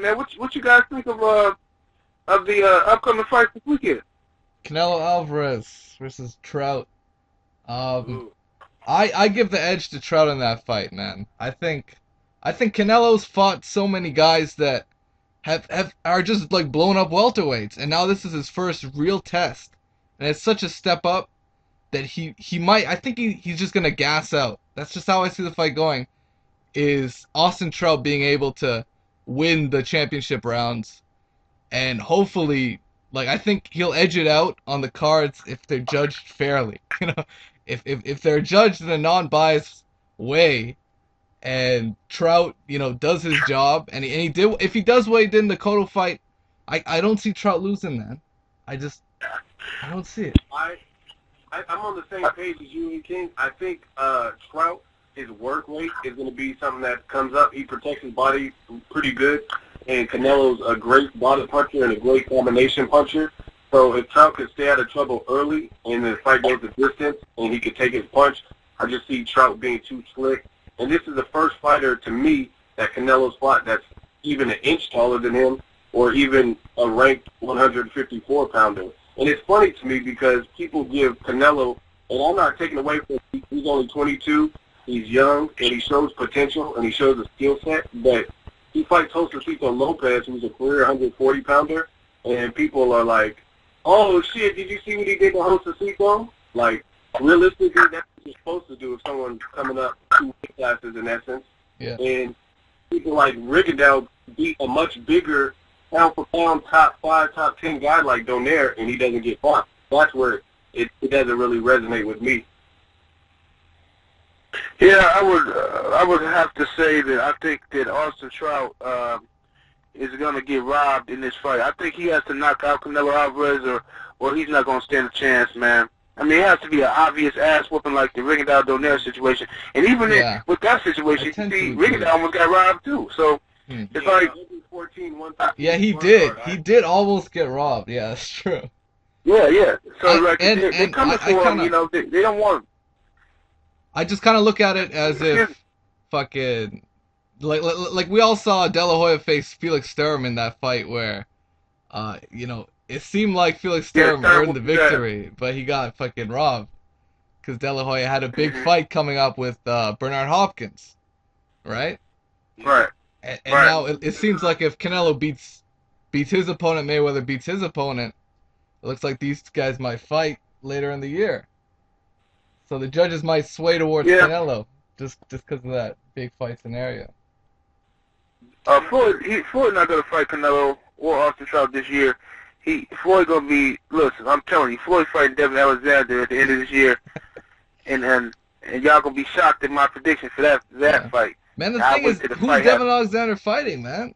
man. What you guys think of the upcoming fight this weekend? Canelo Alvarez versus Trout. Ooh. I give the edge to Trout in that fight, man. I think Canelo's fought so many guys that are just like blown up welterweights, and now this is his first real test, and it's such a step up that he might. I think he's just gonna gas out. That's just how I see the fight going. Is Austin Trout being able to win the championship rounds, and hopefully, like, I think he'll edge it out on the cards if they're judged fairly. You know, if they're judged in a non-biased way, and Trout, does his job, and he did. If he does what he did in the Cotto fight, I don't see Trout losing, man. I don't see it. I'm on the same page as you and King. I think Trout, his work rate is going to be something that comes up. He protects his body pretty good, and Canelo's a great body puncher and a great combination puncher. So if Trout could stay out of trouble early and the fight goes the distance and he could take his punch, I just see Trout being too slick. And this is the first fighter, to me, that Canelo's fought that's even an inch taller than him or even a ranked 154-pounder. And it's funny to me because people give Canelo, and I'm not taking away from him, he's only 22, he's young, and he shows potential, and he shows a skill set, but he fights Josefito Lopez, who's a career 140-pounder, and people are like, oh, shit, did you see what he did to Josefito? Like, realistically, that's what you're supposed to do if someone's coming up 2 weight classes, in essence. Yeah. And people like Rigondeaux beat a much bigger pound-for-pound top 5, top 10 guy like Donaire, and he doesn't get fought. That's where it doesn't really resonate with me. Yeah, I would have to say that I think that Austin Trout is going to get robbed in this fight. I think he has to knock out Canelo Alvarez or he's not going to stand a chance, man. I mean, it has to be an obvious ass whooping like the Rigondeaux-Donaire situation. And even with that situation, you see, Rigondeaux almost got robbed too. So it's like... Yeah, he did. He did almost get robbed. Yeah, that's true. Yeah. So they're coming for him, they don't want him. I just kind of look at it as if fucking... Like we all saw De La Hoya face Felix Sturm in that fight where, it seemed like Felix Sturm earned the victory, but he got fucking robbed. Because De La Hoya had a big fight coming up with Bernard Hopkins. Right? Right. And now it seems like if Canelo beats his opponent, Mayweather beats his opponent, it looks like these guys might fight later in the year. So the judges might sway towards Canelo just because of that big fight scenario. Floyd not going to fight Canelo or Austin Trout this year. Floyd going to be, listen, I'm telling you, Floyd fighting Devin Alexander at the end of this year, and y'all going to be shocked at my prediction for that fight. Man, the thing is, who's Devin Alexander fighting, man?